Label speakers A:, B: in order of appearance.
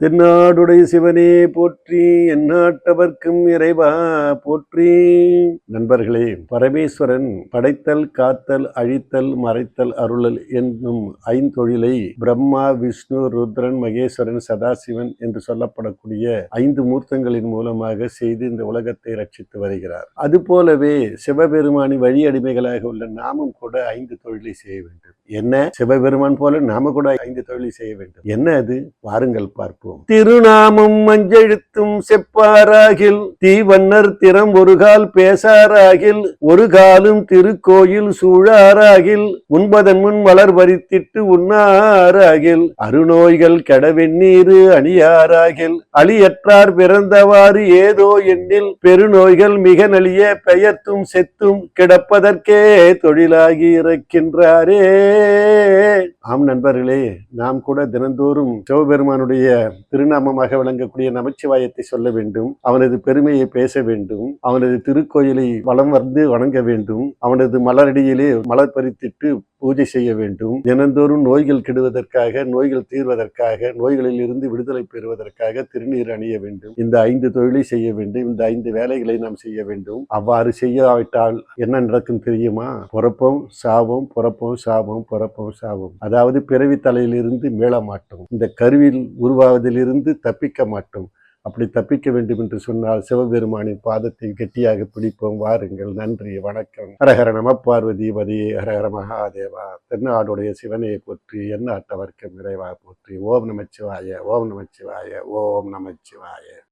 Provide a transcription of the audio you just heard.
A: தென்னாடுடைய சிவனே போற்றி, எந்நாட்டவர்க்கும் இறைவா போற்றி. நண்பர்களே, பரமேஸ்வரன் படைத்தல், காத்தல், அழித்தல், மறைத்தல், அருளல் என்னும் ஐந்தொழிலை பிரம்மா, விஷ்ணு, ருத்ரன், மகேஸ்வரன், சதாசிவன் என்று சொல்லப்படக்கூடிய 5 மூர்த்தங்களின் மூலமாக செய்து இந்த உலகத்தை ரட்சித்து வருகிறார். அதுபோலவே சிவபெருமானி வழி அடிமைகளாக உள்ள நாமும் கூட 5 தொழிலை செய்ய வேண்டும். என்ன? சிவபெருமான் போல நாம கூட 5 தொழிலை செய்ய வேண்டும். என்ன அது? வாருங்கள் பார்ப்போம். திருநாமம் மஞ்செழுத்தும் செப்பாராகில், தீவன்னர் திறம் ஒரு கால் பேசாராகில், ஒரு காலும் திருக்கோயில் சூழாராகில், உண்பதன் முன் வளர் வரித்திட்டு உண்ணாராகில், அருநோய்கள் கெடவெண்ணீரு அணியாராகில், அழியற்றார் பிறந்தவாறு ஏதோ எண்ணில், பெருநோய்கள் மிக நலிய பெயர்த்தும் செத்தும் கிடப்பதற்கே தொழிலாகி இருக்கின்றாரே. ஆம் நண்பர்களே, நாம் கூட தினந்தோறும் சிவபெருமானுடைய திருநாமமாக விளங்கக்கூடிய நமச்சிவாயத்தை சொல்ல வேண்டும். அவனது பெருமையை பேச வேண்டும். அவனது திருக்கோயிலை வலம் வந்து வணங்க வேண்டும். அவனது மலரடியிலே மலர் பறித்திட்டு பூஜை செய்ய வேண்டும். தினந்தோறும் நோய்கள் கெடுவதற்காக, நோய்கள் தீர்வதற்காக, நோய்களில் இருந்து விடுதலை பெறுவதற்காக திருநீர் அணிய வேண்டும். இந்த 5 தொழிலை செய்ய வேண்டும். இந்த 5 வேலைகளை நாம் செய்ய வேண்டும். அவ்வாறு செய்யாவிட்டால் என்ன நடக்கும் தெரியுமா? பிறப்போம் சாவோம், பிறப்போம் சாவோம், பிறப்போம் சாவோம். அதாவது பிறவி தலையிலிருந்து மீள மாட்டோம். இந்த கருவில் உருவாவதிலிருந்து தப்பிக்க மாட்டோம். அப்படி தப்பிக்க வேண்டும் என்று சொன்னால் சிவபெருமானின் பாதத்தை கெட்டியாக பிடிப்போம். வாருங்கள். நன்றி, வணக்கம். ஹரஹர நம பார்வதி பதியே, ஹரஹர மகாதேவா. தென்னாடுடைய சிவனை போற்றி, எந்நாட்டவர்க்கும் இறைவா போற்றி. ஓம் நமச்சிவாய, ஓம் நமச்சிவாய, ஓம் நமச்சிவாய.